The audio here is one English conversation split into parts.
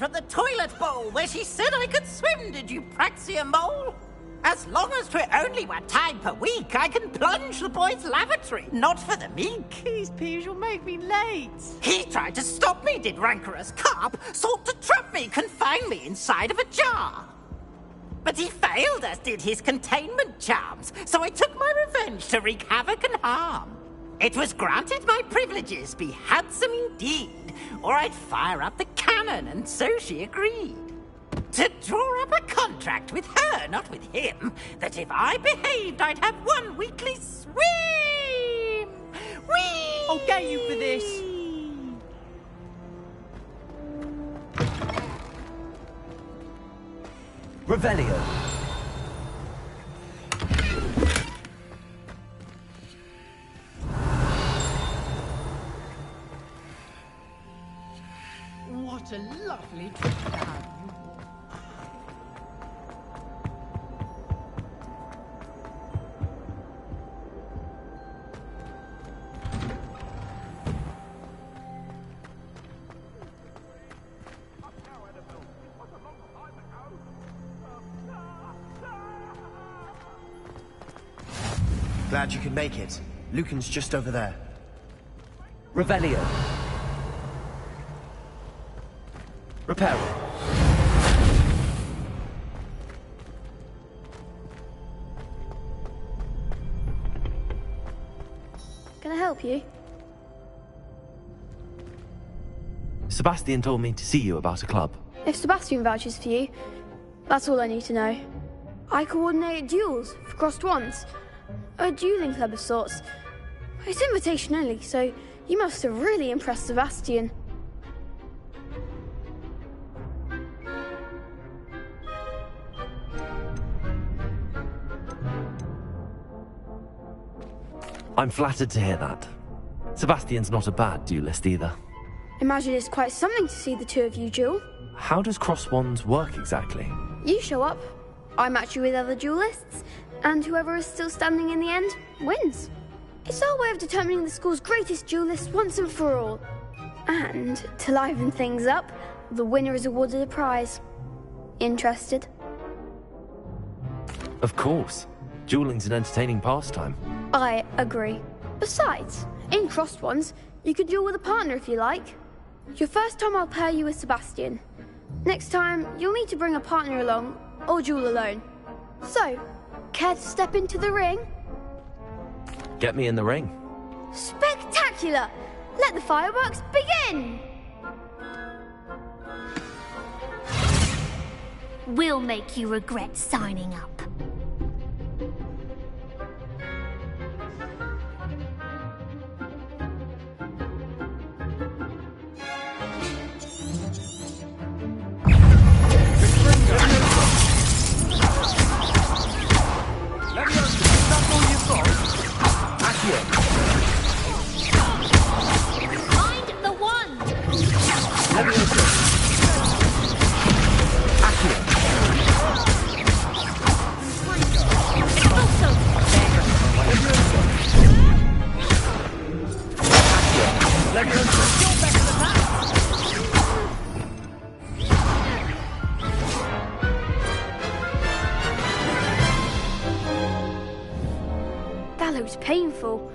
from the toilet bowl where she said I could swim, did you Praxia mole? As long as 'twere only 1 time per week, I can plunge the boy's lavatory, not for the meek. These peas will make me late. He tried to stop me, did rancorous carp, sought to trap me, confine me inside of a jar. But he failed, as did his containment charms, so I took my revenge to wreak havoc and harm. It was granted my privileges be handsome indeed, or I'd fire up the cannon, and so she agreed. To draw up a contract with her, not with him, that if I behaved, I'd have 1 weekly swim! Whee! I'll get you for this. Revelio. What a lovely trip to have you. Glad you could make it. Lucan's just over there. Revelio. Reparo. Can I help you? Sebastian told me to see you about a club. If Sebastian vouches for you, that's all I need to know. I coordinate duels for crossed wands. A dueling club of sorts. It's invitation only, so you must have really impressed Sebastian. I'm flattered to hear that. Sebastian's not a bad duelist either. Imagine it's quite something to see the 2 of you duel. How does cross wands work exactly? You show up, I match you with other duelists, and whoever is still standing in the end wins. It's our way of determining the school's greatest duelist once and for all. And to liven things up, the winner is awarded a prize. Interested? Of course. Dueling's an entertaining pastime. I agree. Besides, in crossed ones, you could duel with a partner if you like. Your first time I'll pair you with Sebastian. Next time, you'll need to bring a partner along, or duel alone. So, care to step into the ring? Get me in the ring. Spectacular! Let the fireworks begin! We'll make you regret signing up. Find the wand! That looks painful.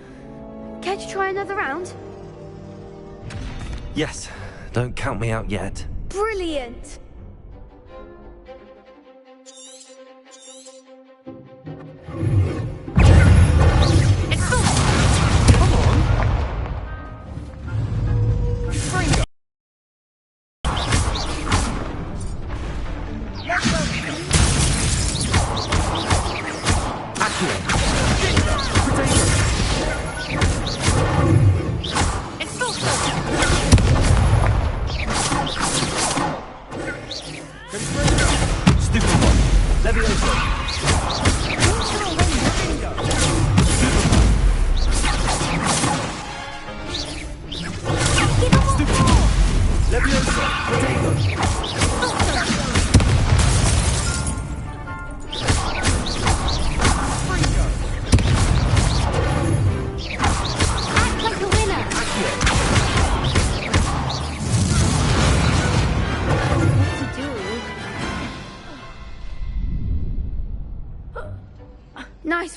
Care to try another round? Yes, don't count me out yet. Brilliant!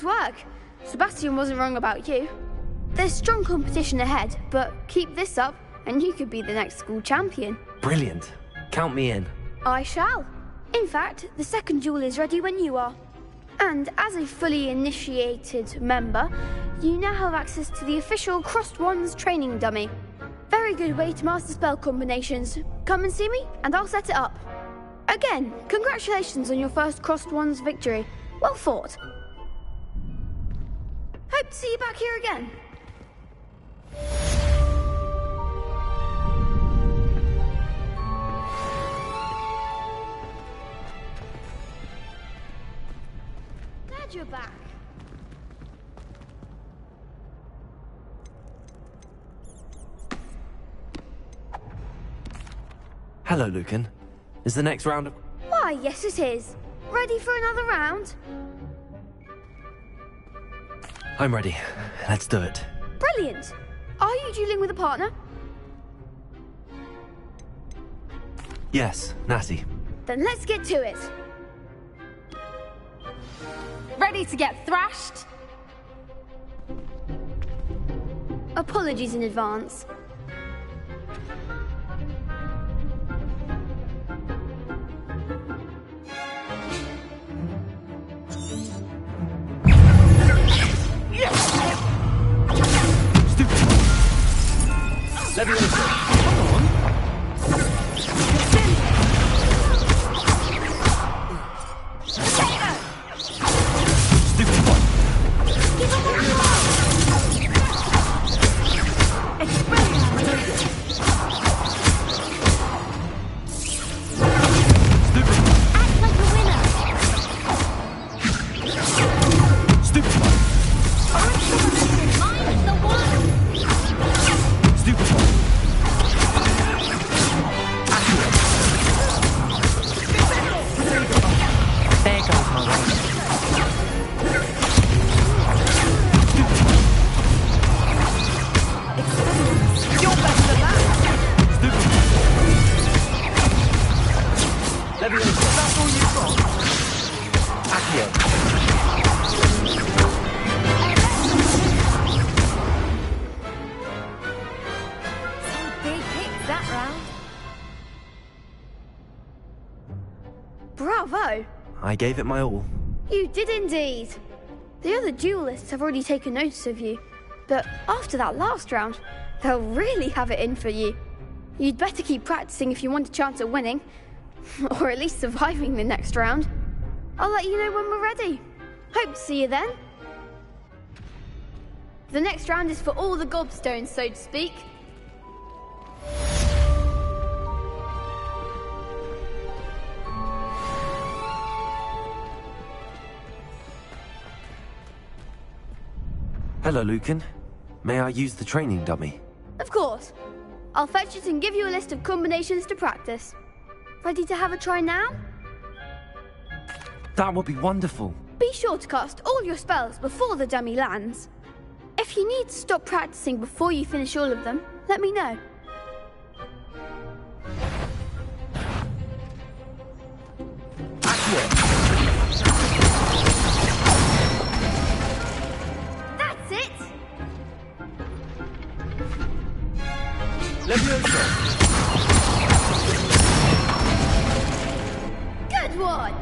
Nice work. Sebastian wasn't wrong about you. There's strong competition ahead, but keep this up and you could be the next school champion. Brilliant. Count me in. I shall. In fact, the second duel is ready when you are. And as a fully initiated member, you now have access to the official Crossed Wands training dummy. Very good way to master spell combinations. Come and see me, and I'll set it up. Again, congratulations on your first Crossed Wands victory. Well fought. Hope to see you back here again. Glad you're back. Hello, Lucan. Is the next round of... Why, yes it is. Ready for another round? I'm ready. Let's do it. Brilliant. Are you dueling with a partner? Yes, Natty. Then let's get to it. Ready to get thrashed? Apologies in advance. Bravo! I gave it my all. You did indeed. The other duelists have already taken notice of you, but after that last round, they'll really have it in for you. You'd better keep practicing if you want a chance at winning, or at least surviving the next round. I'll let you know when we're ready. Hope to see you then. The next round is for all the gobstones, so to speak. Hello, Lucan. May I use the training dummy? Of course. I'll fetch it and give you a list of combinations to practice. Ready to have a try now? That would be wonderful. Be sure to cast all your spells before the dummy lands. If you need to stop practicing before you finish all of them, let me know. That's it! Good one!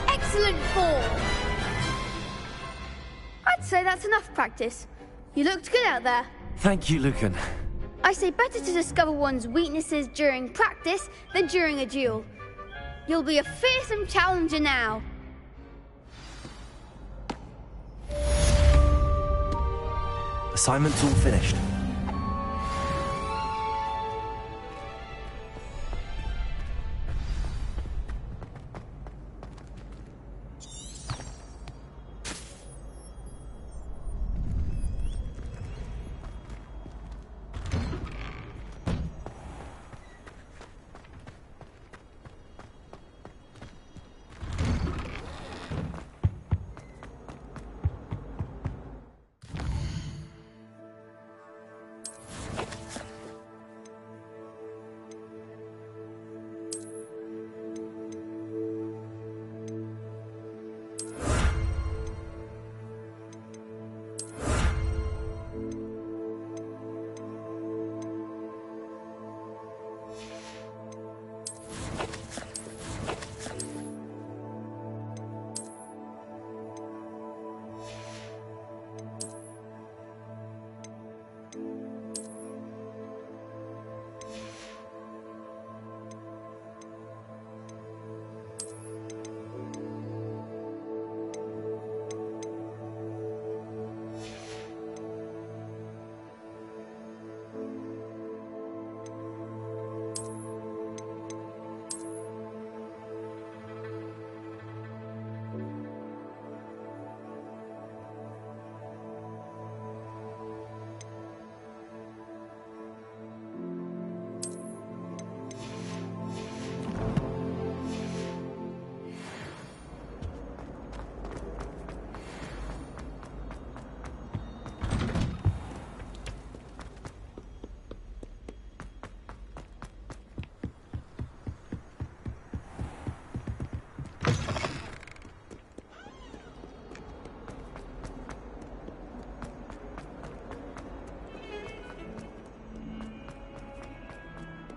Excellent fall! I'd say that's enough practice. You looked good out there. Thank you, Lucan. I say better to discover one's weaknesses during practice than during a duel. You'll be a fearsome challenger now. Assignment's all finished.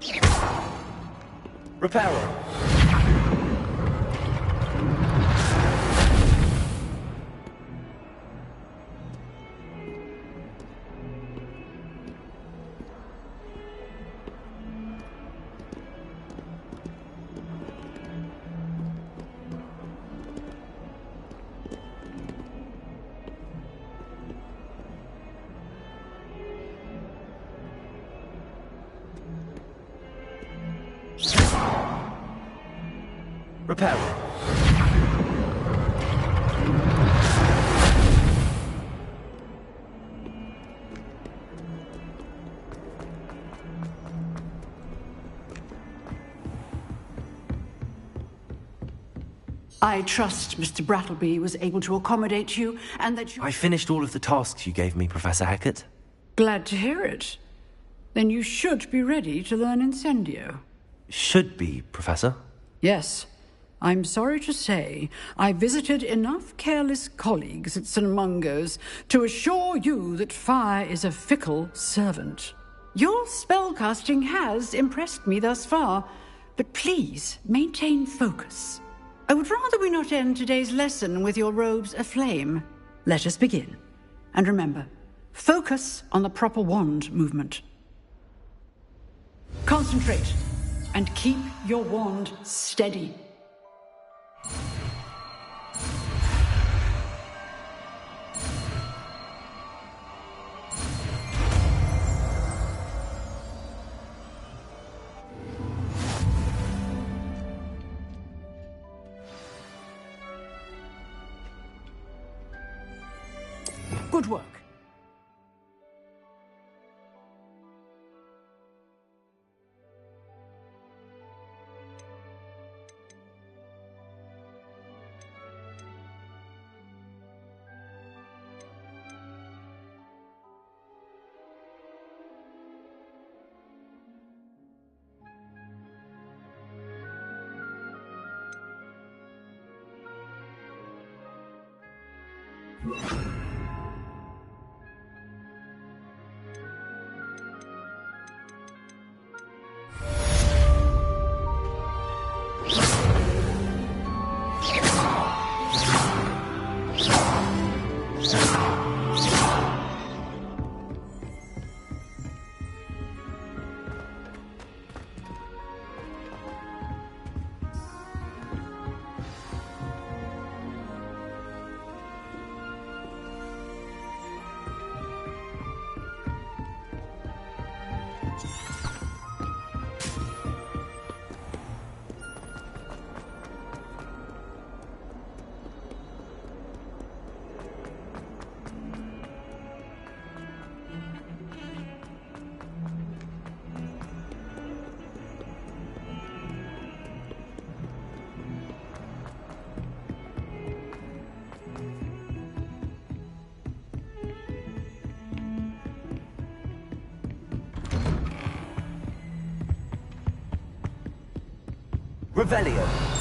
Reparo. Reparo. I trust Mr. Brattleby was able to accommodate you, and that you... I finished all of the tasks you gave me, Professor Hackett. Glad to hear it. Then you should be ready to learn Incendio. Should be, Professor. Yes. I'm sorry to say, I visited enough careless colleagues at St. Mungo's to assure you that fire is a fickle servant. Your spellcasting has impressed me thus far, but please maintain focus. I would rather we not end today's lesson with your robes aflame. Let us begin. And remember, focus on the proper wand movement. Concentrate, and keep your wand steady. Good work. Revelio.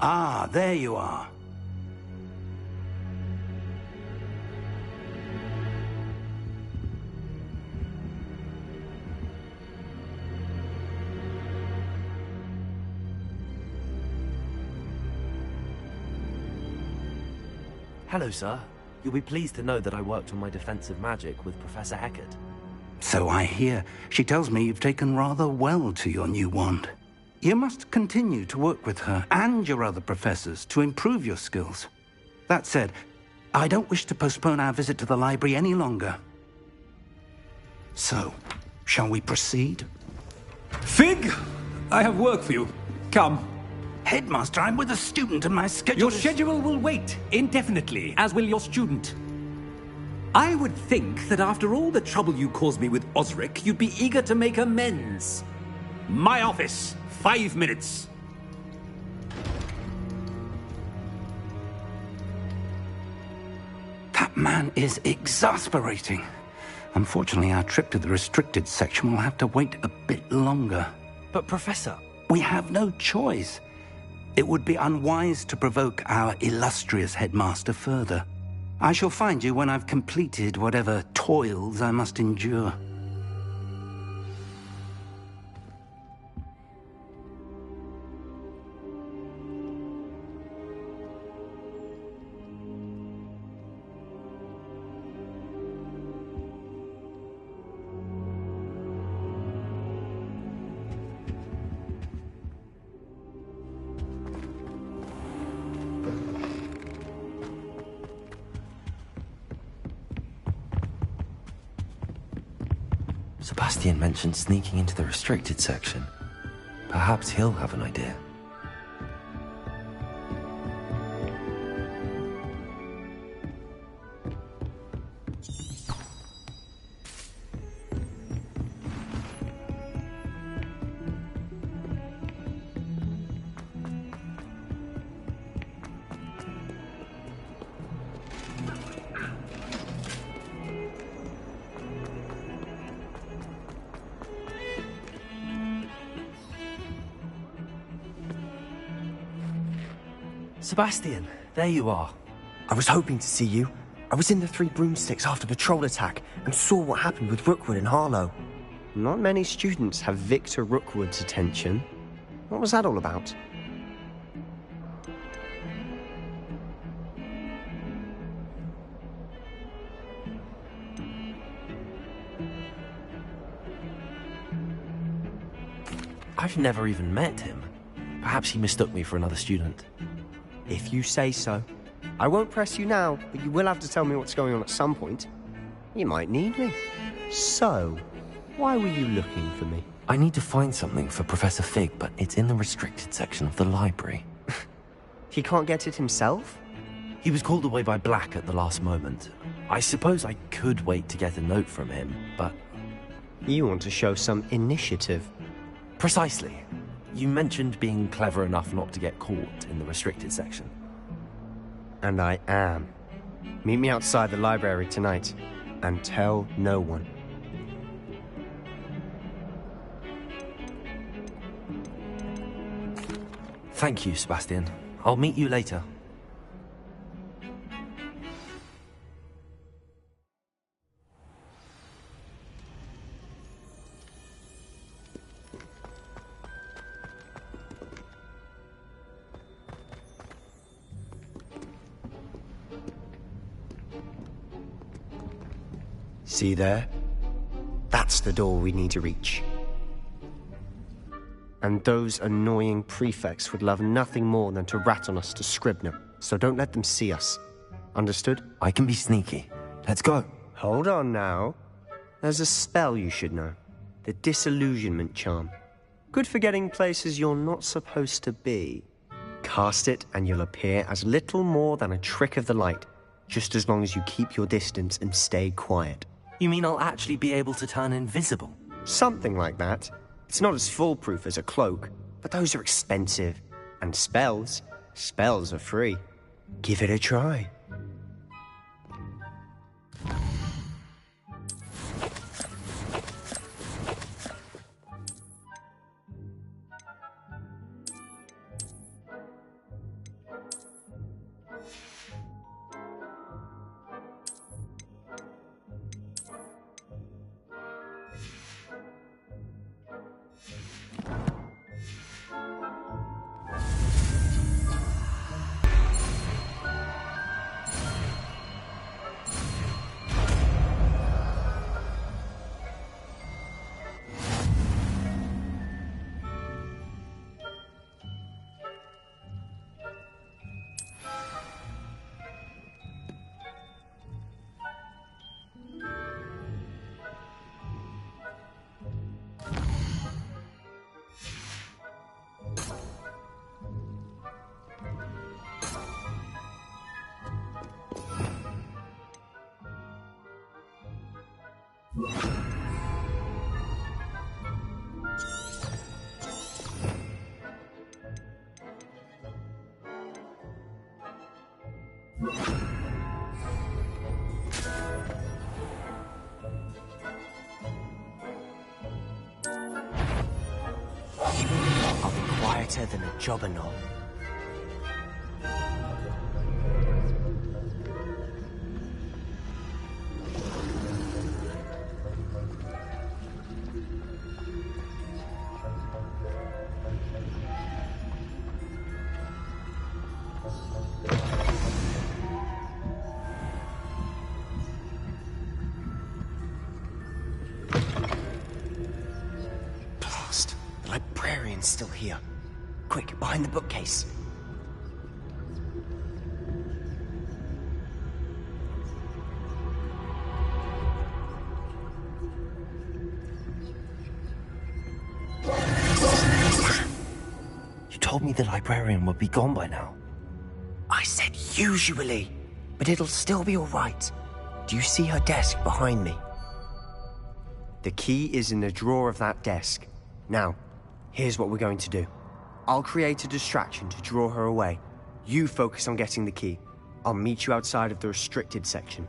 Ah, there you are. Hello, sir. You'll be pleased to know that I worked on my defensive magic with Professor Hecat. So I hear. She tells me you've taken rather well to your new wand. You must continue to work with her and your other professors to improve your skills. That said, I don't wish to postpone our visit to the library any longer. So, shall we proceed? Fig! I have work for you. Come. Headmaster, I'm with a student and my schedule Your is... schedule will wait indefinitely, as will your student. I would think that after all the trouble you caused me with Osric, you'd be eager to make amends. My office, 5 minutes. That man is exasperating. Unfortunately, our trip to the restricted section will have to wait a bit longer. But, Professor... We have no choice. It would be unwise to provoke our illustrious headmaster further. I shall find you when I've completed whatever toils I must endure. Sebastian mentioned sneaking into the restricted section. Perhaps he'll have an idea. Sebastian, there you are. I was hoping to see you. I was in the Three Broomsticks after the troll attack and saw what happened with Rookwood and Harlow. Not many students have Victor Rookwood's attention. What was that all about? I've never even met him. Perhaps he mistook me for another student. If you say so. I won't press you now, but you will have to tell me what's going on at some point. You might need me. So, why were you looking for me? I need to find something for Professor Fig, but it's in the restricted section of the library. He can't get it himself? He was called away by Black at the last moment. I suppose I could wait to get a note from him, but... You want to show some initiative. Precisely. You mentioned being clever enough not to get caught in the restricted section. And I am. Meet me outside the library tonight, and tell no one. Thank you, Sebastian. I'll meet you later. See there? That's the door we need to reach. And those annoying prefects would love nothing more than to rat on us to Scribner, so don't let them see us. Understood? I can be sneaky. Let's go. Hold on now. There's a spell you should know. The Disillusionment Charm. Good for getting places you're not supposed to be. Cast it and you'll appear as little more than a trick of the light, just as long as you keep your distance and stay quiet. You mean I'll actually be able to turn invisible? Something like that. It's not as foolproof as a cloak, but those are expensive. And spells are free. Give it a try. I'll be quieter than a jobberknoll. Blast! The librarian's still here. Quick, behind the bookcase. You told me the librarian would be gone by now. I said usually, but it'll still be all right. Do you see her desk behind me? The key is in the drawer of that desk. Now, here's what we're going to do. I'll create a distraction to draw her away. You focus on getting the key. I'll meet you outside of the restricted section.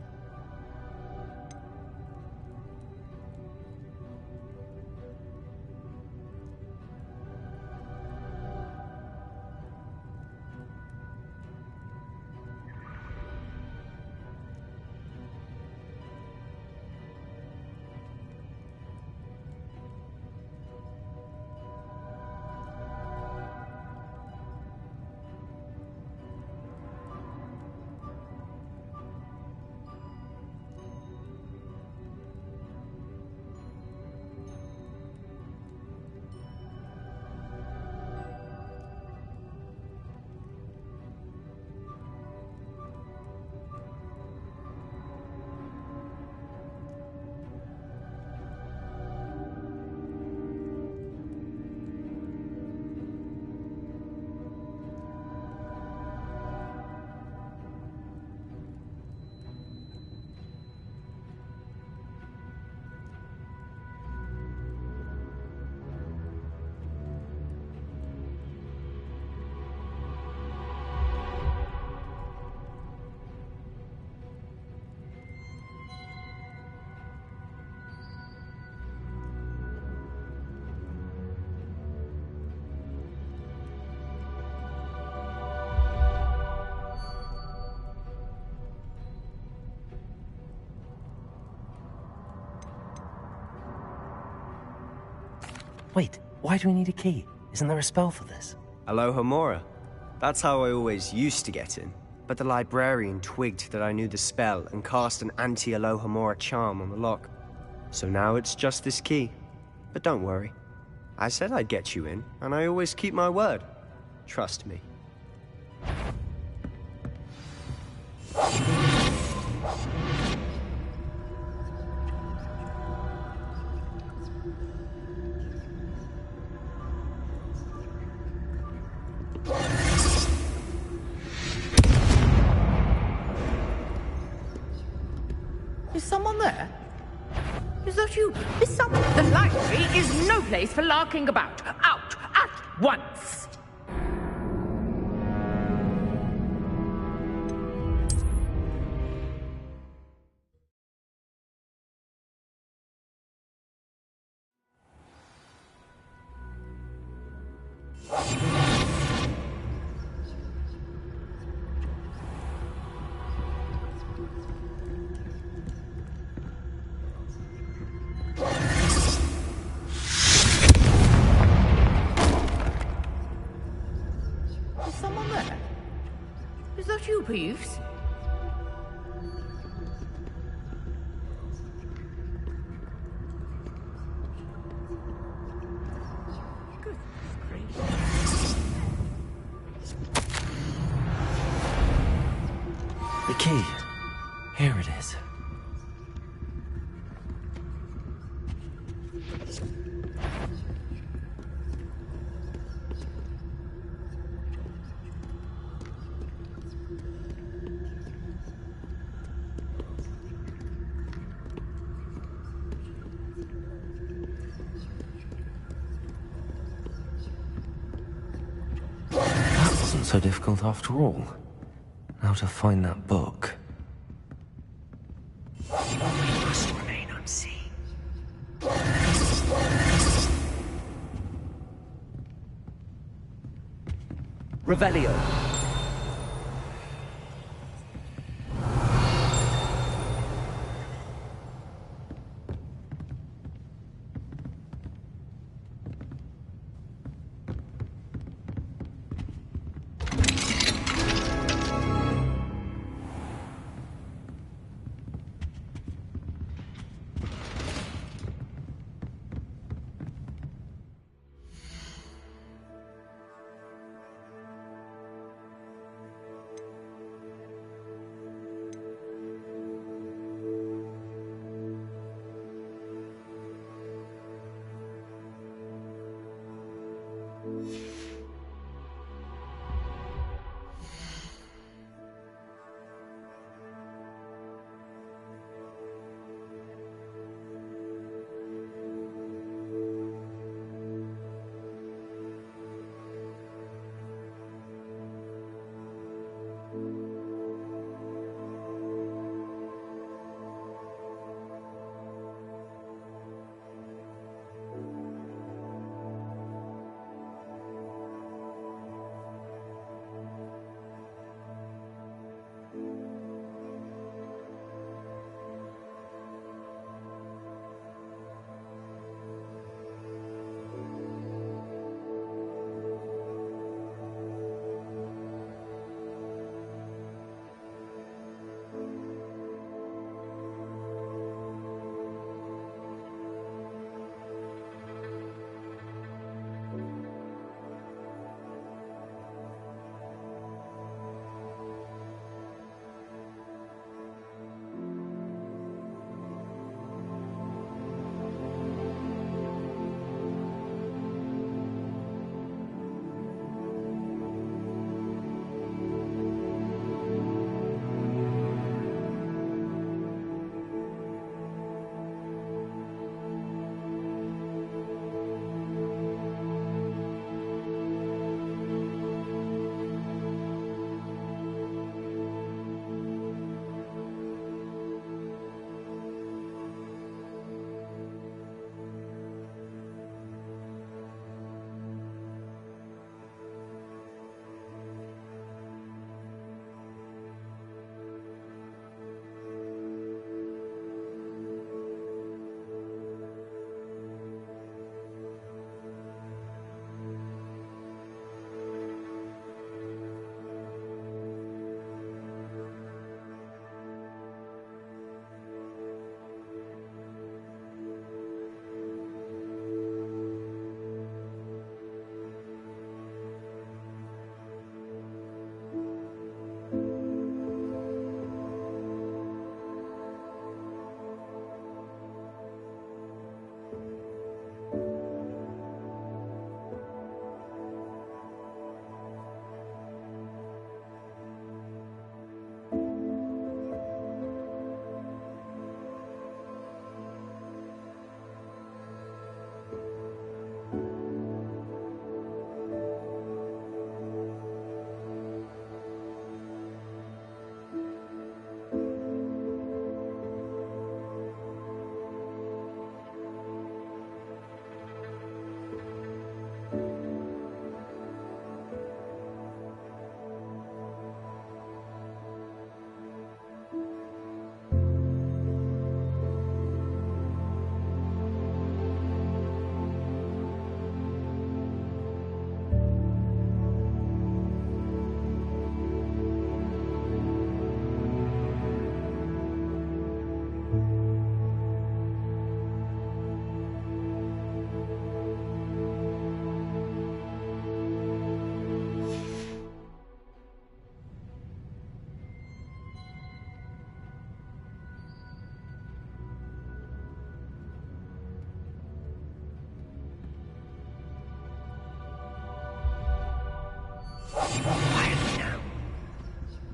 Wait, why do we need a key? Isn't there a spell for this? Alohomora. That's how I always used to get in. But the librarian twigged that I knew the spell and cast an anti-Alohomora charm on the lock. So now it's just this key. But don't worry. I said I'd get you in, and I always keep my word. Trust me. Is someone there? Is that you? Is someone... The library is no place for larking about. Out! At once! Is that you, Peeves? The key. Here it is. so difficult after all. How to find that book. We must remain unseen. Revelio.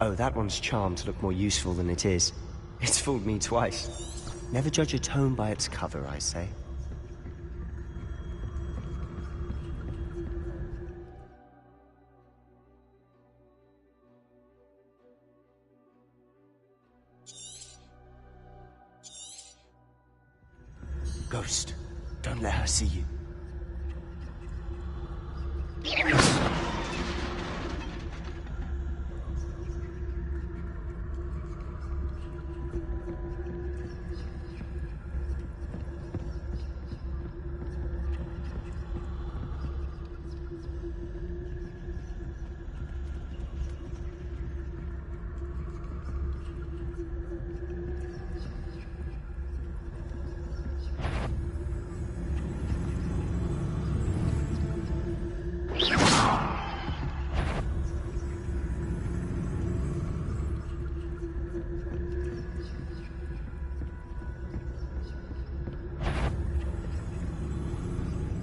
Oh, that one's charmed to look more useful than it is. It's fooled me twice. Never judge a tome by its cover, I say. Ghost, don't let her see you.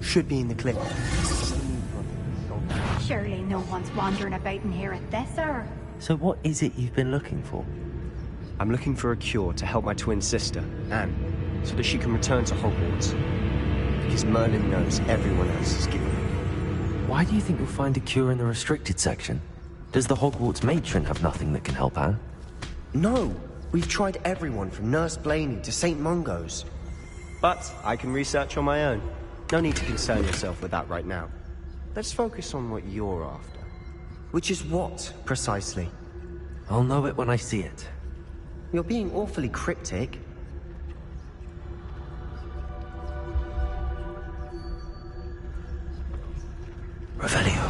Should be in the clip. Surely no one's wandering about in here at this hour. So what is it you've been looking for? I'm looking for a cure to help my twin sister, Anne, so that she can return to Hogwarts. Because Merlin knows everyone else is giving up. Why do you think you'll find a cure in the restricted section? Does the Hogwarts matron have nothing that can help Anne? No! We've tried everyone from Nurse Blaney to St. Mungo's. But I can research on my own. No need to concern yourself with that right now. Let's focus on what you're after. Which is what, precisely? I'll know it when I see it. You're being awfully cryptic. Revelio.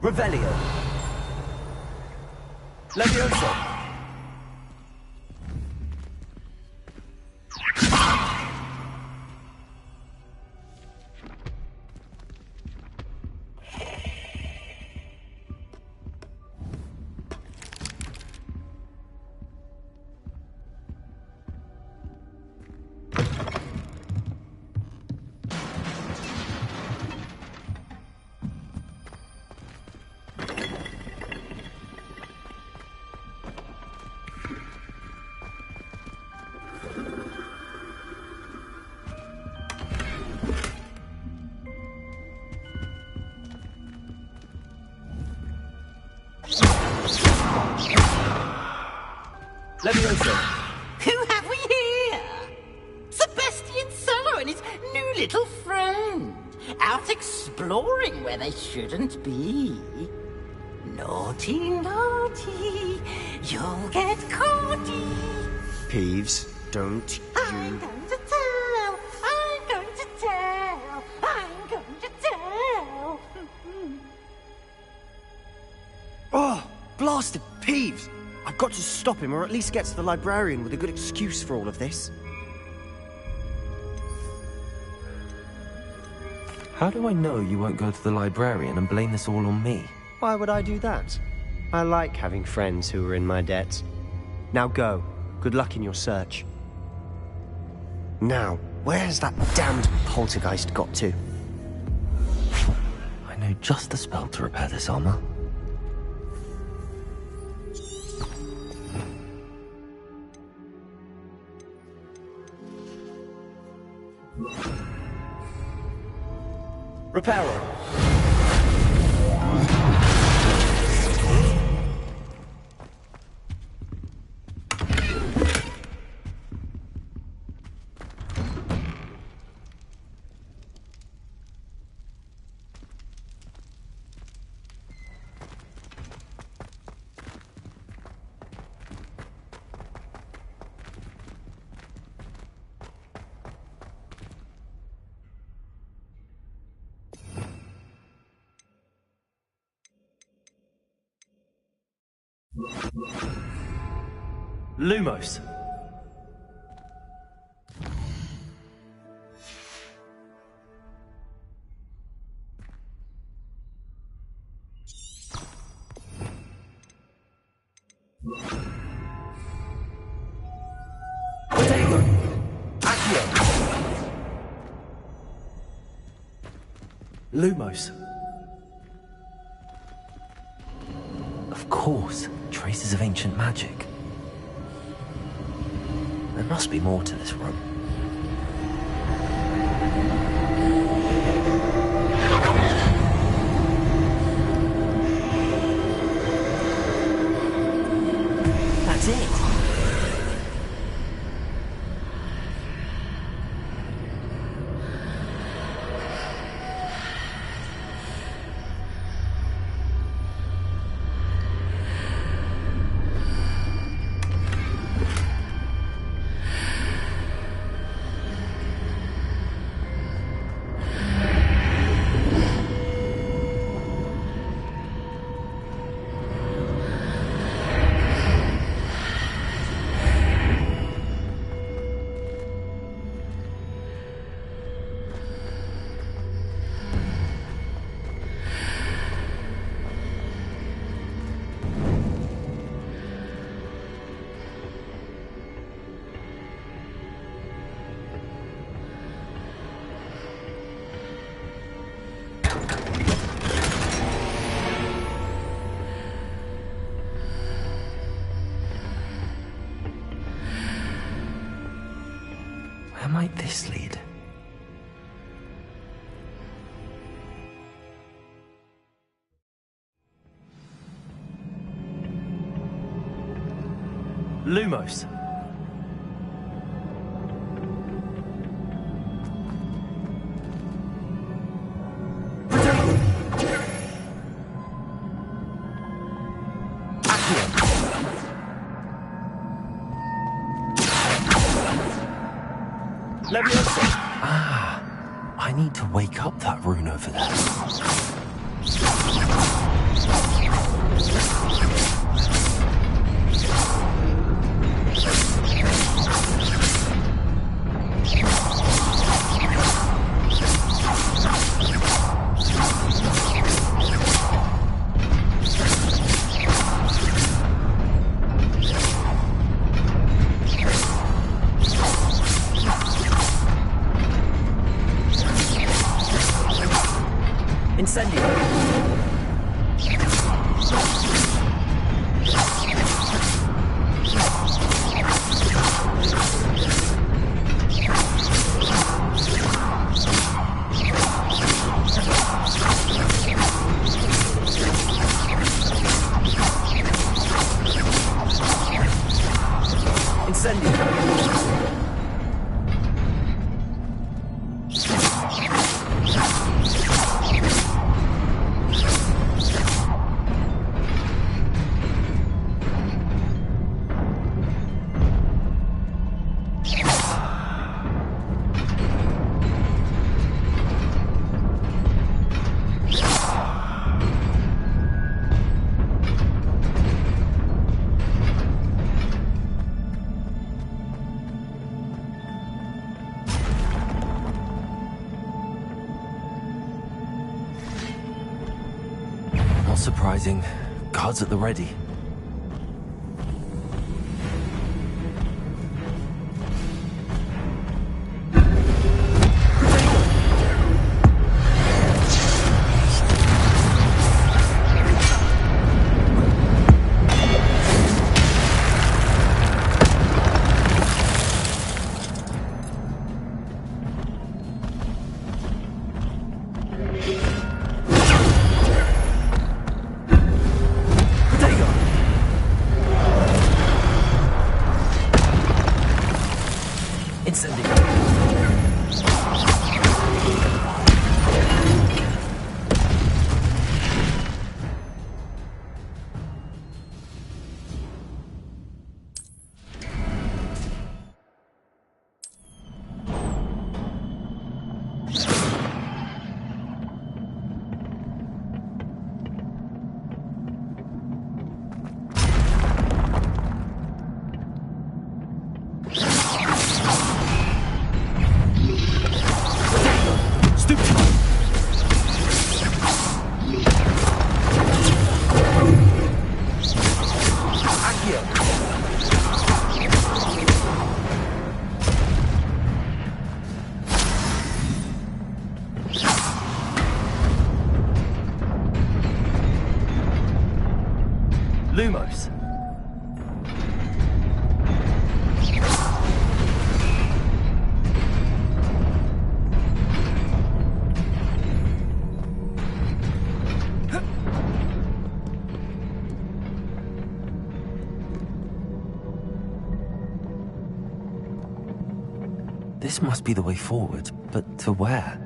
Revelio. Levioso. Levioso. Who have we here? Sebastian Sallow and his new little friend. Out exploring where they shouldn't be. Naughty, naughty. You'll get caughty. Peeves, don't you... I'm going to tell. I'm going to tell. I'm going to tell. Oh, blasted Peeves! I've got to stop him, or at least get to the librarian with a good excuse for all of this. How do I know you won't go to the librarian and blame this all on me? Why would I do that? I like having friends who are in my debt. Now go. Good luck in your search. Now, where has that damned poltergeist got to? I know just the spell to repair this armor. Reparo. Lumos. Lumos. Of course, traces of ancient magic. There must be more to this room. That's it. Where might this lead? Lumos. Ah, I need to wake up that rune over there. Not surprising. Guards at the ready. Protego! Lumos. This must be the way forward, but to where?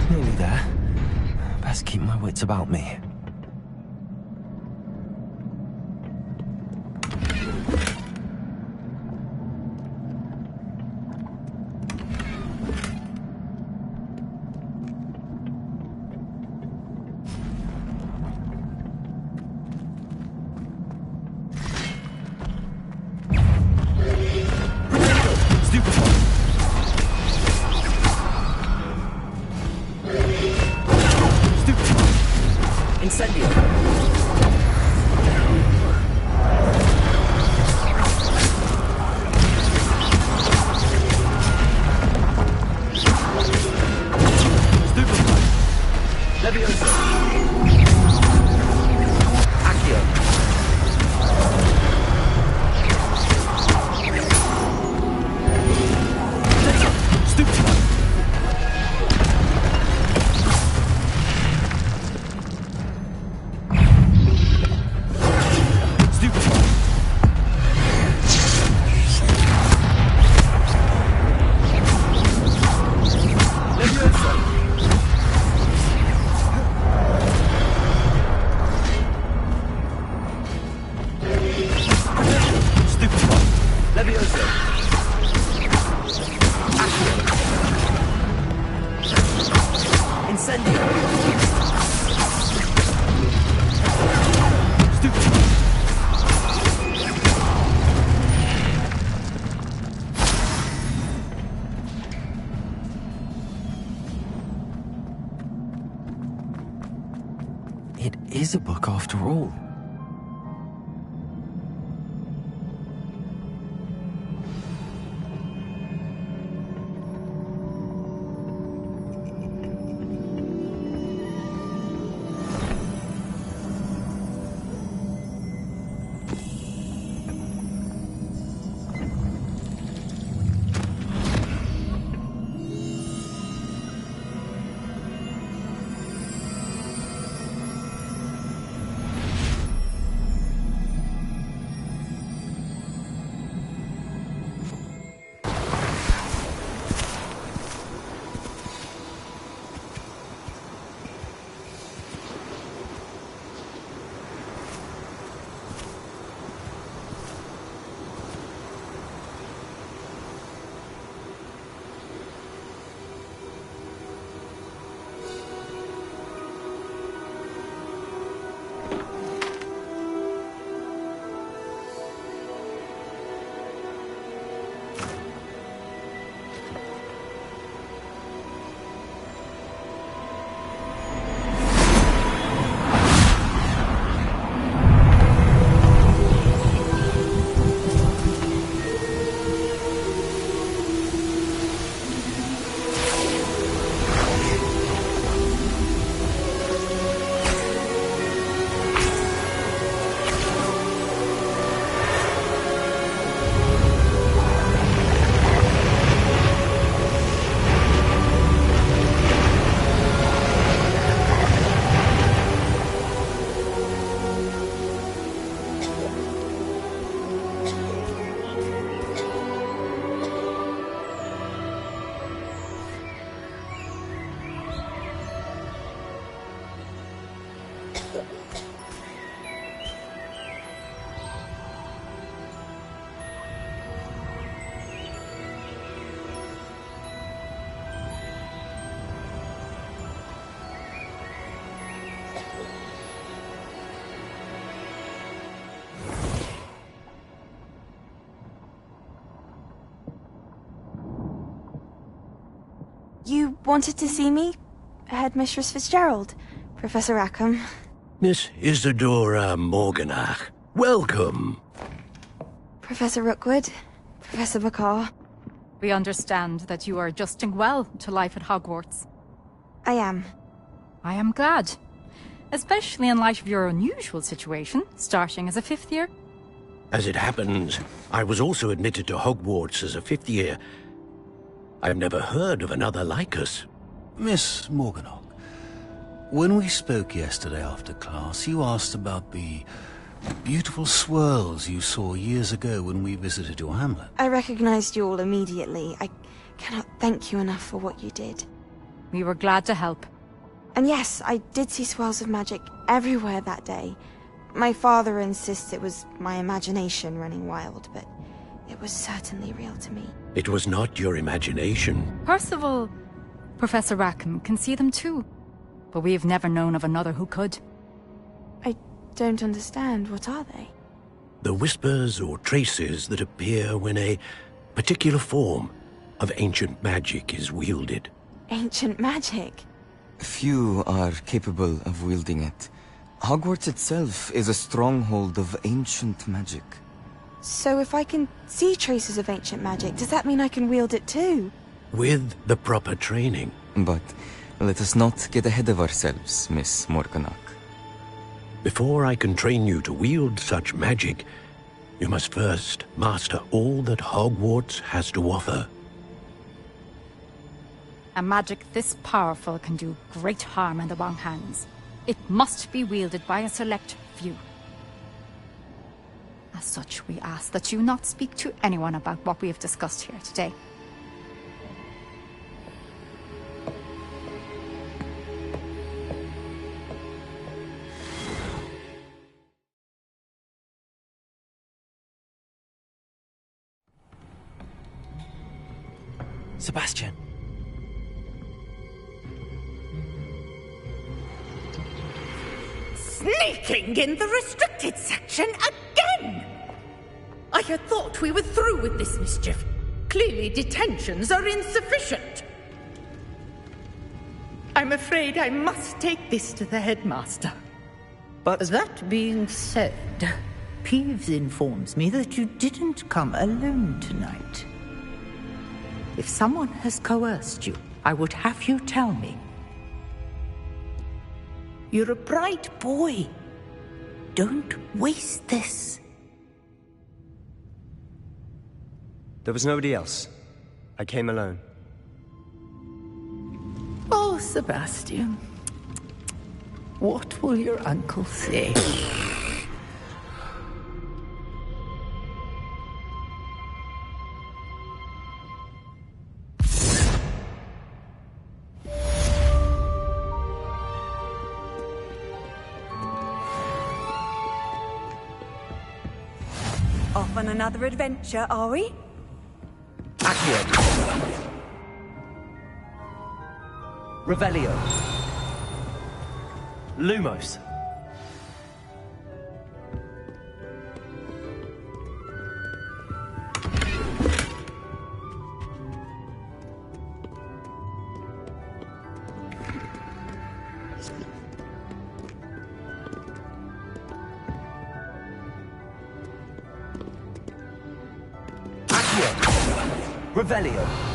Nearly there. Best keep my wits about me. It is a book after all. You wanted to see me? Headmistress Fitzgerald, Professor Rackham. Miss Isadora Morganach, welcome. Professor Rookwood, Professor McCaw. We understand that you are adjusting well to life at Hogwarts. I am. I am glad. Especially in light of your unusual situation, starting as a 5th year. As it happens, I was also admitted to Hogwarts as a 5th year. I've never heard of another like us. Miss Morganach, when we spoke yesterday after class, you asked about the beautiful swirls you saw years ago when we visited your hamlet. I recognized you all immediately. I cannot thank you enough for what you did. We were glad to help. And yes, I did see swirls of magic everywhere that day. My father insists it was my imagination running wild, but it was certainly real to me. It was not your imagination. Percival, Professor Rackham can see them too. But we have never known of another who could. I don't understand. What are they? The whispers or traces that appear when a particular form of ancient magic is wielded. Ancient magic? Few are capable of wielding it. Hogwarts itself is a stronghold of ancient magic. So if I can see traces of ancient magic, does that mean I can wield it too? With the proper training. But let us not get ahead of ourselves, Miss Morganach. Before I can train you to wield such magic, you must first master all that Hogwarts has to offer. A magic this powerful can do great harm in the wrong hands. It must be wielded by a select few. As such, we ask that you not speak to anyone about what we have discussed here today. Sebastian. Sneaking in the restricted section again! I had thought we were through with this mischief. Clearly detentions are insufficient. I'm afraid I must take this to the headmaster. But that being said, Peeves informs me that you didn't come alone tonight. If someone has coerced you, I would have you tell me. You're a bright boy. Don't waste this. there was nobody else. I came alone. Oh, Sebastian. What will your uncle say? Off on another adventure, are we? Accio. Revelio. Lumos. Revelio.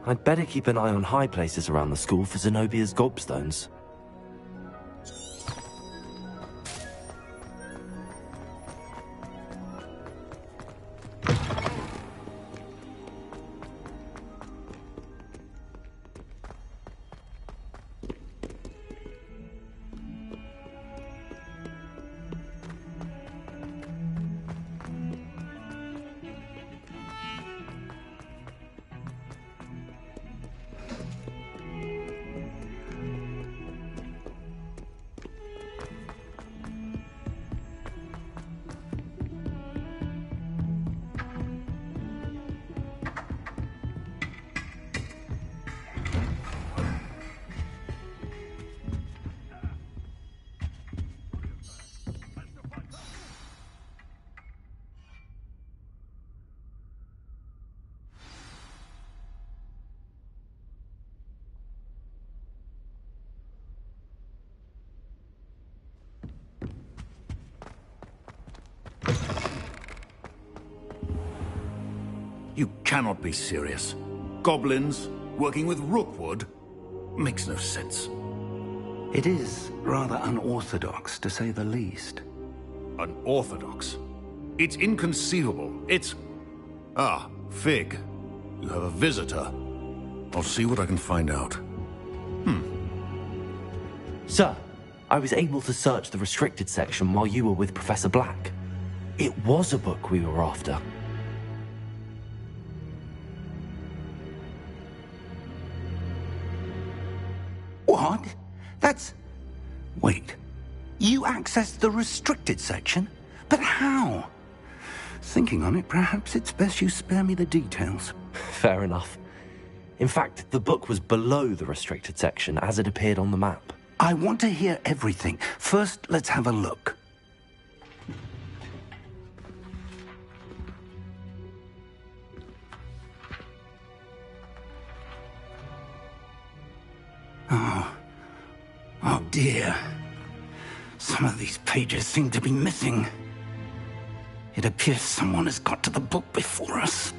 I'd better keep an eye on high places around the school for Zenobia's gobstones. You cannot be serious. Goblins working with Rookwood? Makes no sense. It is rather unorthodox, to say the least. Unorthodox? It's inconceivable. It's... Ah, Fig. You have a visitor. I'll see what I can find out. Sir, I was able to search the restricted section while you were with Professor Black. It was a book we were after. What? That's... Wait. You accessed the restricted section? But how? Thinking on it, perhaps it's best you spare me the details. Fair enough. In fact, the book was below the restricted section as it appeared on the map. I want to hear everything. First, let's have a look. Oh dear. Some of these pages seem to be missing. It appears someone has got to the book before us.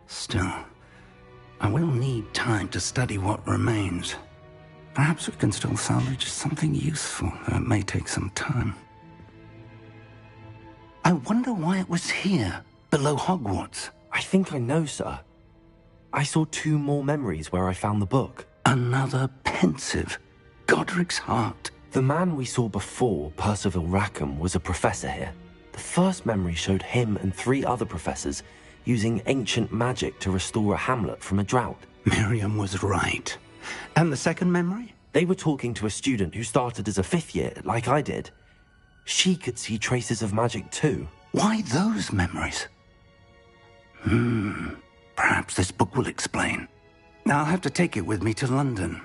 Still, I will need time to study what remains. Perhaps we can still salvage something useful, though it may take some time. I wonder why it was here, below Hogwarts. I think I know, sir. I saw 2 more memories where I found the book. Another pensive. Godric's heart. The man we saw before, Percival Rackham, was a professor here. The first memory showed him and 3 other professors using ancient magic to restore a hamlet from a drought. Miriam was right. And the second memory? They were talking to a student who started as a 5th year, like I did. She could see traces of magic too. Why those memories? Perhaps this book will explain. I'll have to take it with me to London.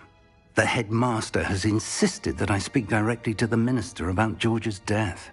The headmaster has insisted that I speak directly to the minister about George's death.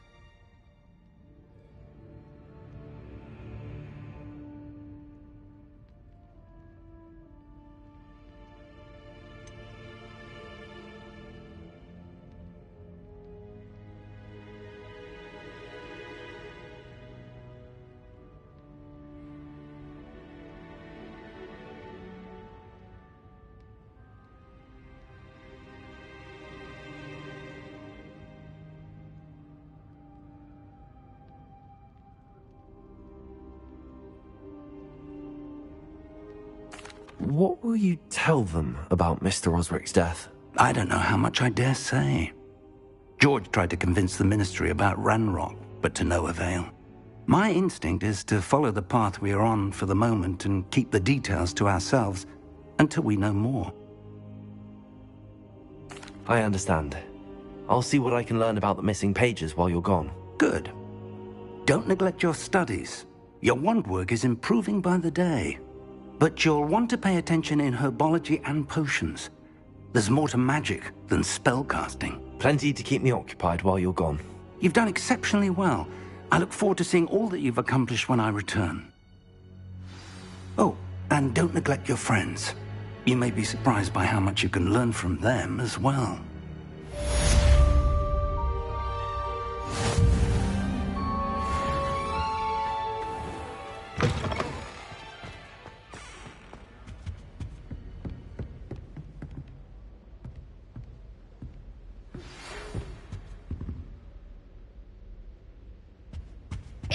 What will you tell them about Mr. Osric's death? I don't know how much I dare say. George tried to convince the ministry about Ranrock, but to no avail. My instinct is to follow the path we are on for the moment and keep the details to ourselves until we know more. I understand. I'll see what I can learn about the missing pages while you're gone. Good. Don't neglect your studies. Your wand work is improving by the day. But you'll want to pay attention in herbology and potions. There's more to magic than spellcasting. Plenty to keep me occupied while you're gone. You've done exceptionally well. I look forward to seeing all that you've accomplished when I return. Oh, and don't neglect your friends. You may be surprised by how much you can learn from them as well.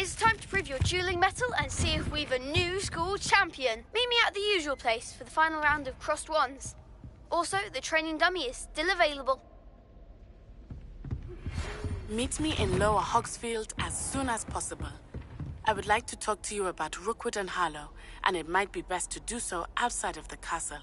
It's time to prove your dueling mettle and see if we've a new school champion. Meet me at the usual place for the final round of crossed wands. Also, the training dummy is still available. Meet me in Lower Hogsfield as soon as possible. I would like to talk to you about Rookwood and Harlow, and it might be best to do so outside of the castle.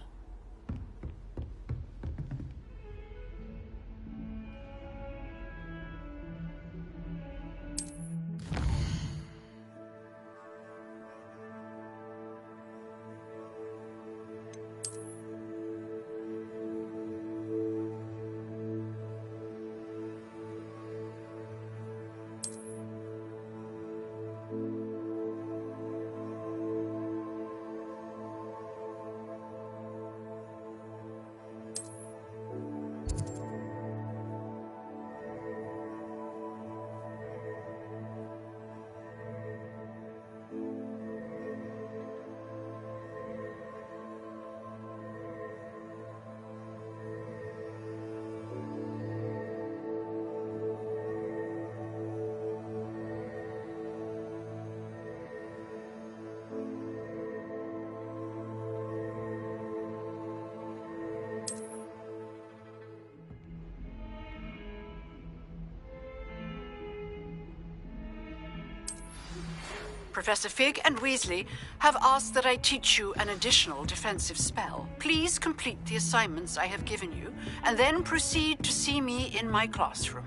Professor Fig and Weasley have asked that I teach you an additional defensive spell. Please complete the assignments I have given you, and then proceed to see me in my classroom.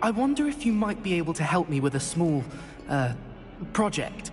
I wonder if you might be able to help me with a small, project.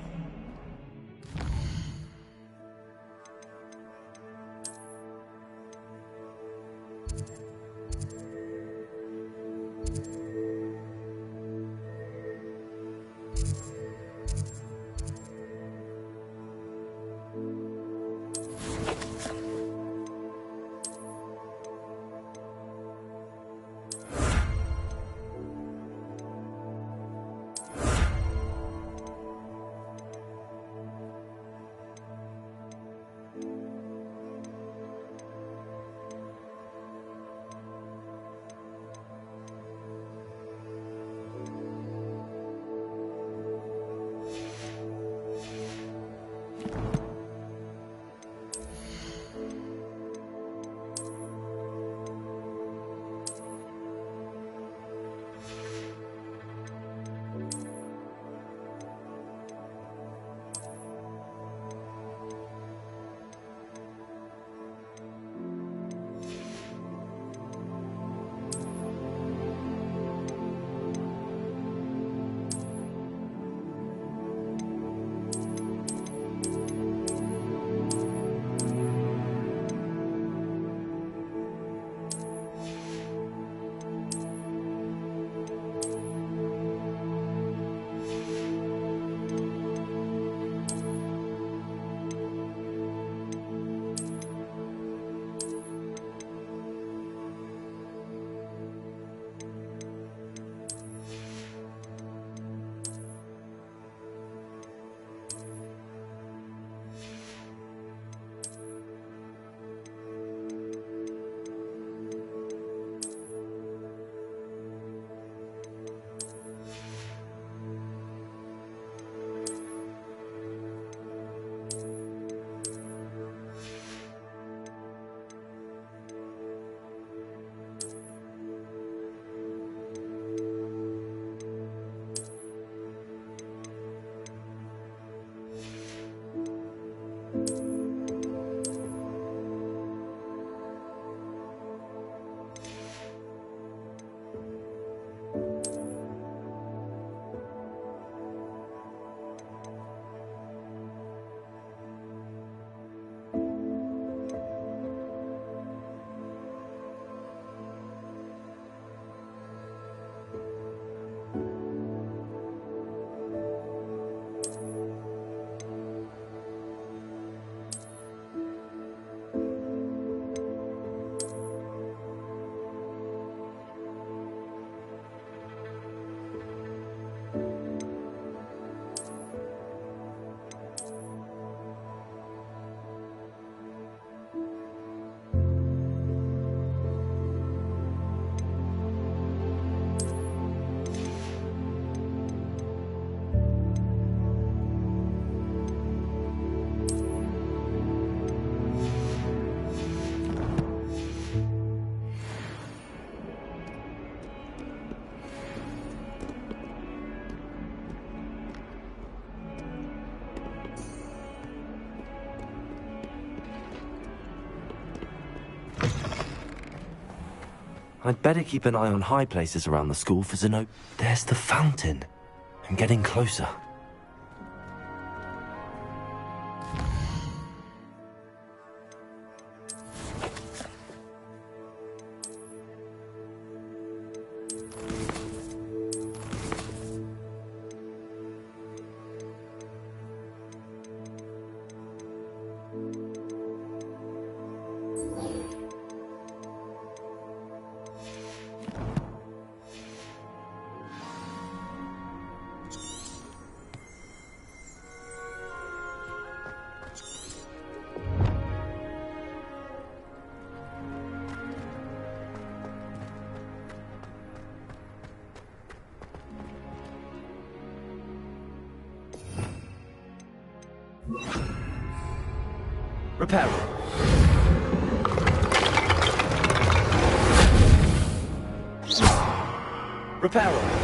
I'd better keep an eye on high places around the school for Zenobia. There's the fountain. I'm getting closer. Reparo. Reparo.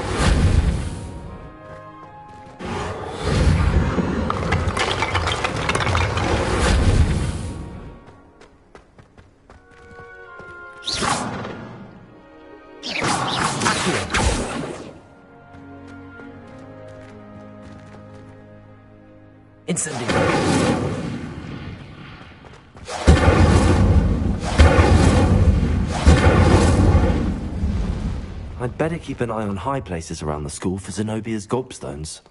I'd better keep an eye on high places around the school for Zenobia's gobstones.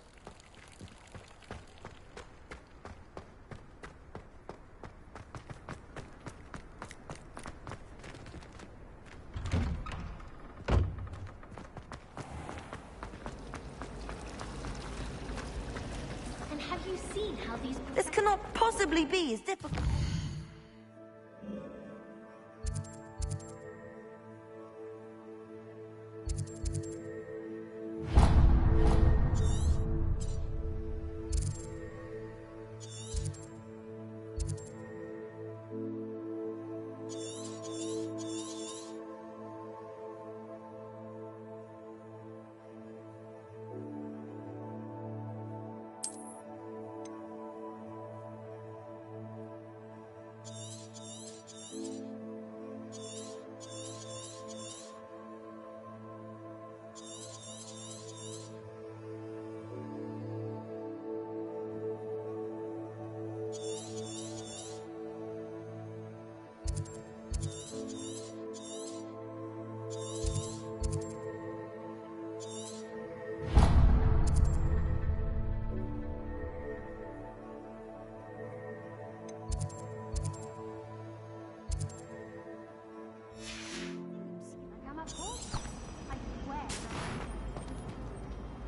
And have you seen how these... This cannot possibly be as difficult.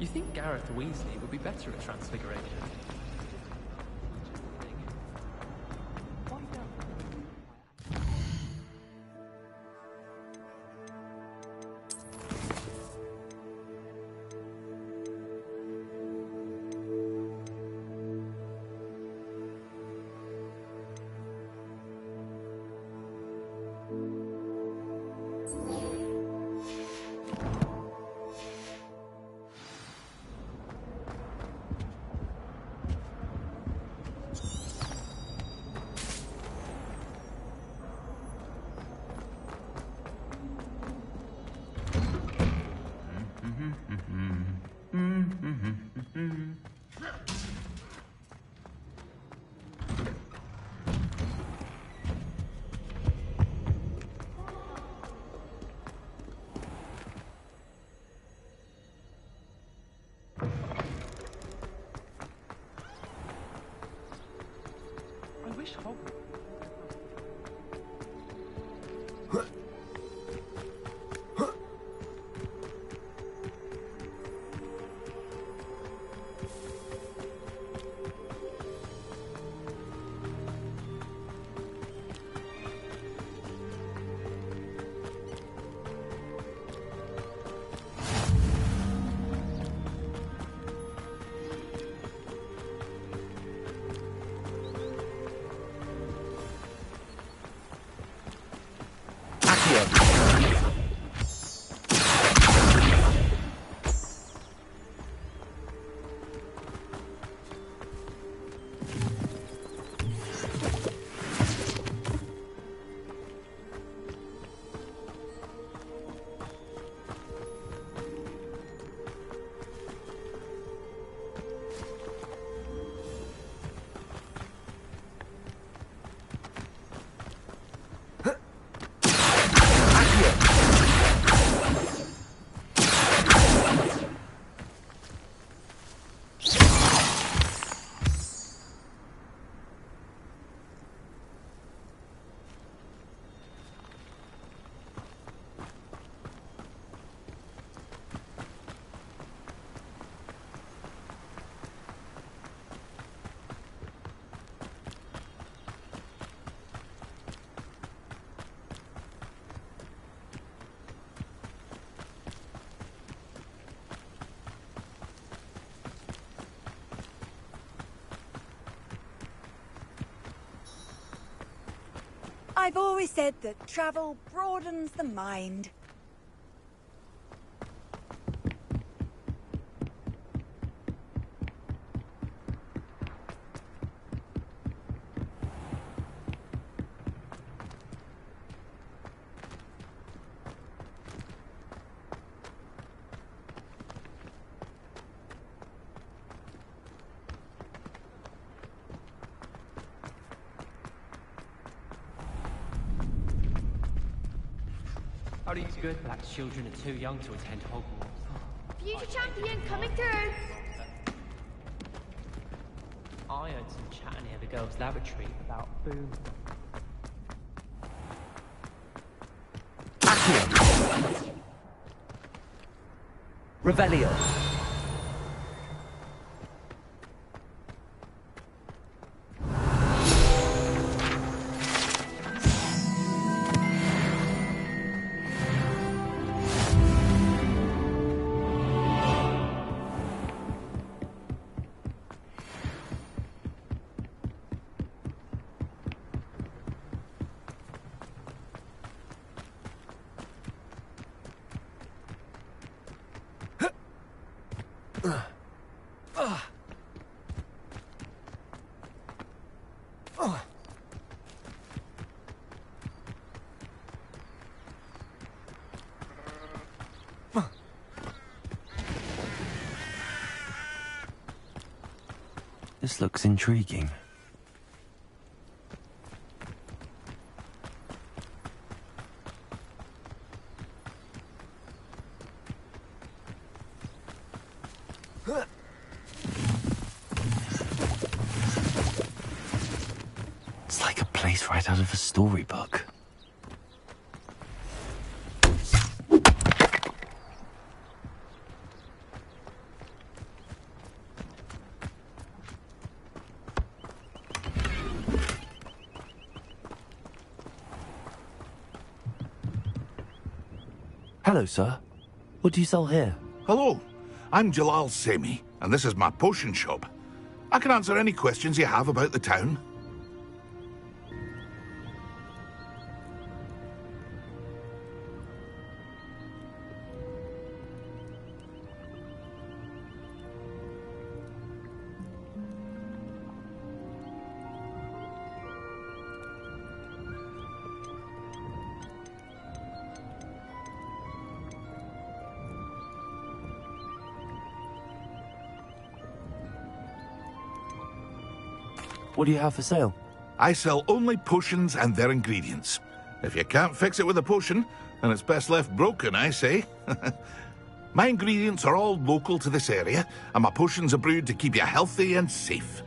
You think Gareth Weasley would be better at Transfiguration? I've always said that travel broadens the mind. It's good that children are too young to attend Hogwarts. Future champion coming through! I heard some chatting near the girls' lavatory about boom. Revelio. This looks intriguing. It's like a place right out of a storybook. Hello, sir. What do you sell here? Hello, I'm Jalal Semi, and this is my potion shop. I can answer any questions you have about the town. What do you have for sale? I sell only potions and their ingredients. If you can't fix it with a potion, then it's best left broken, I say. My ingredients are all local to this area, and my potions are brewed to keep you healthy and safe.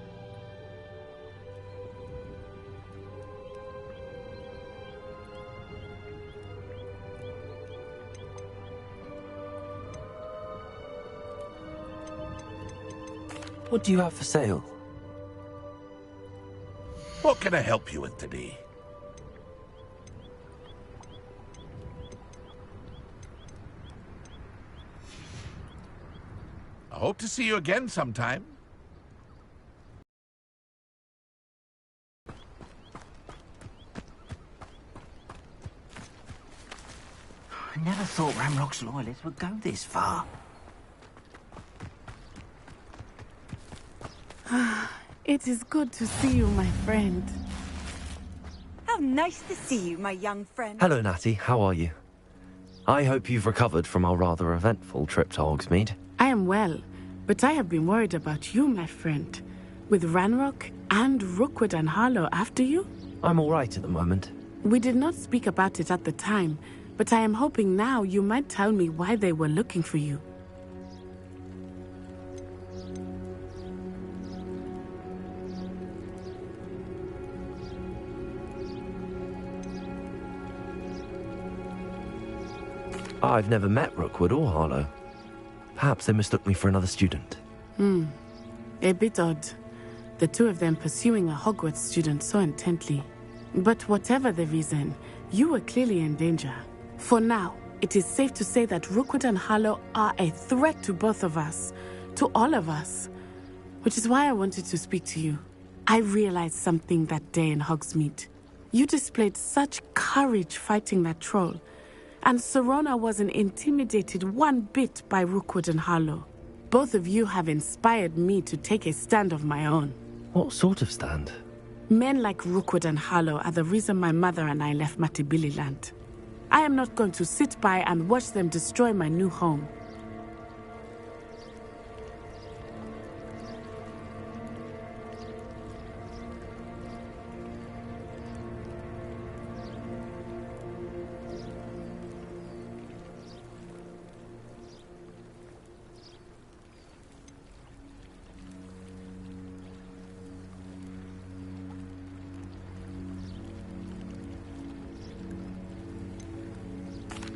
What do you have for sale? What can I help you with today? I hope to see you again sometime. I never thought Ranrock's loyalists would go this far. It is good to see you, my friend. How nice to see you, my young friend. Hello, Natty. How are you? I hope you've recovered from our rather eventful trip to Hogsmeade. I am well, but I have been worried about you, my friend. With Ranrock and Rookwood and Harlow after you? I'm all right at the moment. We did not speak about it at the time, but I am hoping now you might tell me why they were looking for you. I've never met Rookwood or Harlow. Perhaps they mistook me for another student. A bit odd. The two of them pursuing a Hogwarts student so intently. But whatever the reason, you were clearly in danger. For now, it is safe to say that Rookwood and Harlow are a threat to both of us. To all of us. Which is why I wanted to speak to you. I realized something that day in Hogsmeade. You displayed such courage fighting that troll, and Sirona wasn't intimidated one bit by Rookwood and Harlow. Both of you have inspired me to take a stand of my own. What sort of stand? Men like Rookwood and Harlow are the reason my mother and I left Matibili land. I am not going to sit by and watch them destroy my new home.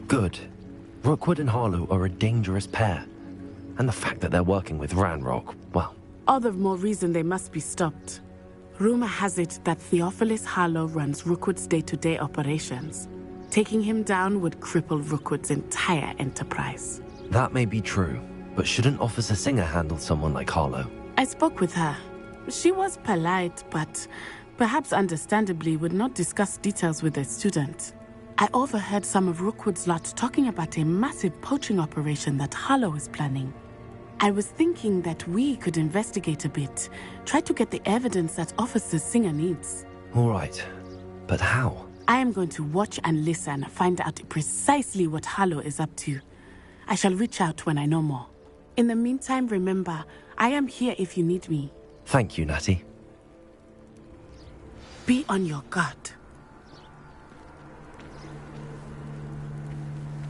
Good. Rookwood and Harlow are a dangerous pair. And the fact that they're working with Ranrock, well... All the more reason they must be stopped. Rumor has it that Theophilus Harlow runs Rookwood's day-to-day operations. Taking him down would cripple Rookwood's entire enterprise. That may be true, but shouldn't Officer Singer handle someone like Harlow? I spoke with her. She was polite, but perhaps understandably would not discuss details with a student. I overheard some of Rookwood's lot talking about a massive poaching operation that Harlow is planning. I was thinking that we could investigate a bit, try to get the evidence that Officer Singer needs. All right, but how? I am going to watch and listen, find out precisely what Harlow is up to. I shall reach out when I know more. In the meantime, remember, I am here if you need me. Thank you, Natty. Be on your guard.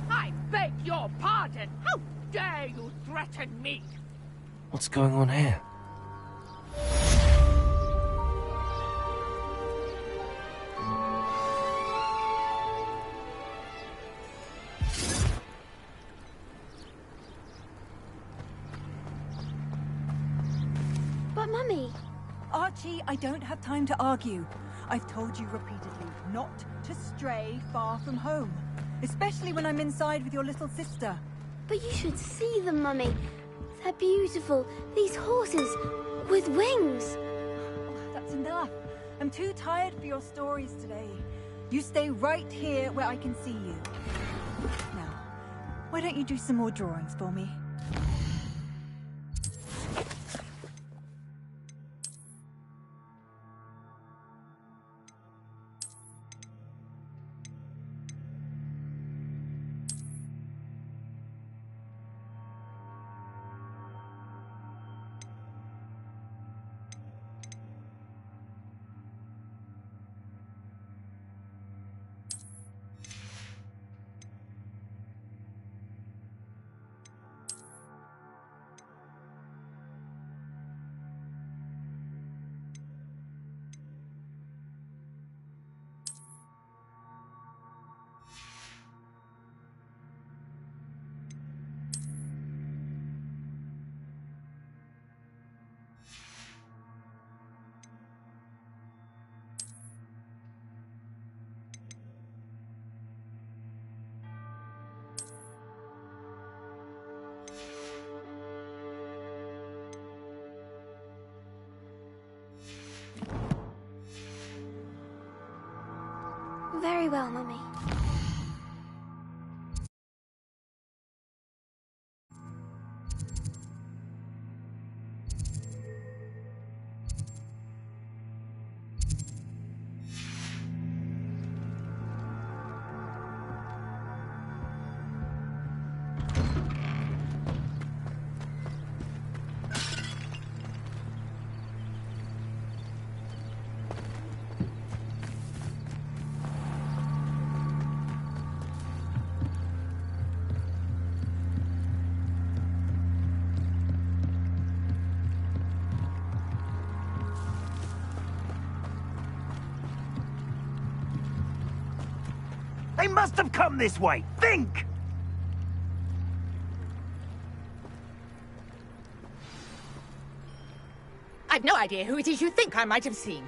I beg your pardon! How dare you threaten me? What's going on here? But Mummy... Archie, I don't have time to argue. I've told you repeatedly not to stray far from home. Especially when I'm inside with your little sister. But you should see them, Mummy. They're beautiful. These horses with wings. Oh, that's enough. I'm too tired for your stories today. You stay right here where I can see you. Now, why don't you do some more drawings for me? Very well, Mummy. They must have come this way. Think! I've no idea who it is you think I might have seen.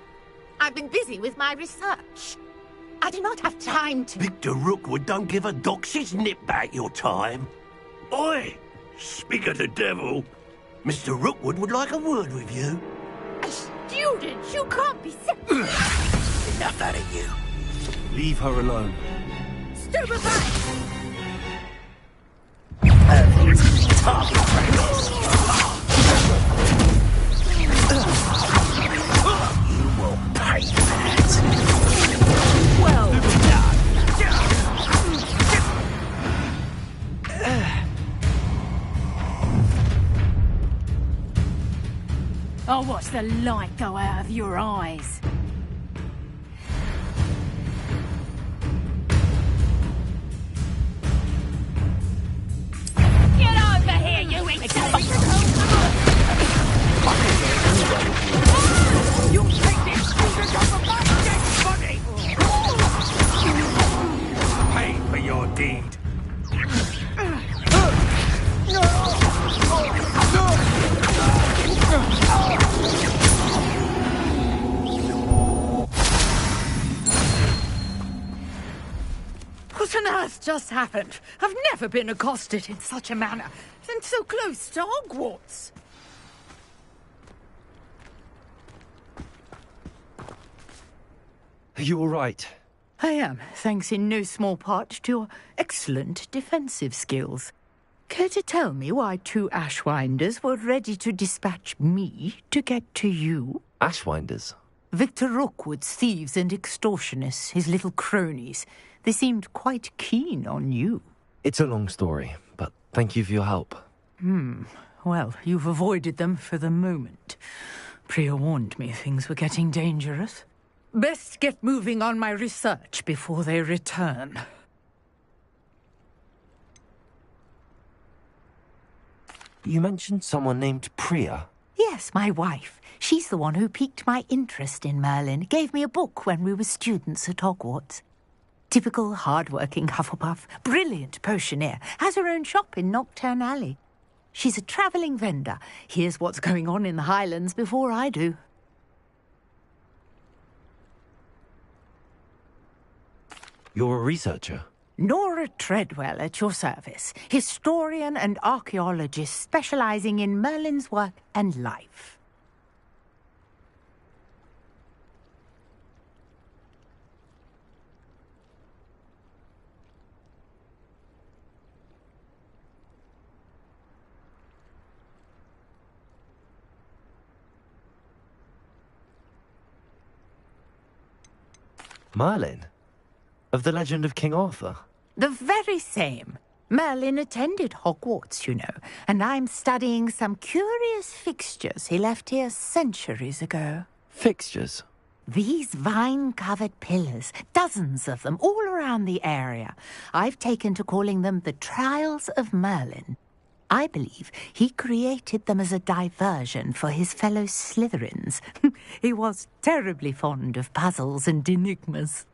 I've been busy with my research. I do not have time to... Victor Rookwood don't give a doxy's nip back your time. Oi! Speak of the devil. Mr. Rookwood would like a word with you. A student? You can't be... Enough out of you. Leave her alone. Stupefy! You will pay that. Well I'll watch the light go out of your eyes. Get over here, you idiot! You'll take this fingers off of my dead body! Pay for your deed. What on earth just happened? I've never been accosted in such a manner, and so close to Hogwarts. Are you all right? I am, thanks in no small part to your excellent defensive skills. Care to tell me why 2 Ashwinders were ready to dispatch me to get to you? Ashwinders? Victor Rookwood's thieves and extortionists, his little cronies. They seemed quite keen on you. It's a long story, but thank you for your help. Well, you've avoided them for the moment. Priya warned me things were getting dangerous. Best get moving on my research before they return. You mentioned someone named Priya. Yes, my wife. She's the one who piqued my interest in Merlin. Gave me a book when we were students at Hogwarts. Typical hard-working Hufflepuff, brilliant potioneer, has her own shop in Knockturn Alley. She's a travelling vendor. Hears what's going on in the Highlands before I do. You're a researcher? Nora Treadwell at your service, historian and archaeologist specialising in Merlin's work and life. Merlin? Of the legend of King Arthur? The very same. Merlin attended Hogwarts, you know, and I'm studying some curious fixtures he left here centuries ago. Fixtures? These vine-covered pillars, dozens of them, all around the area. I've taken to calling them the Trials of Merlin. I believe he created them as a diversion for his fellow Slytherins. He was terribly fond of puzzles and enigmas.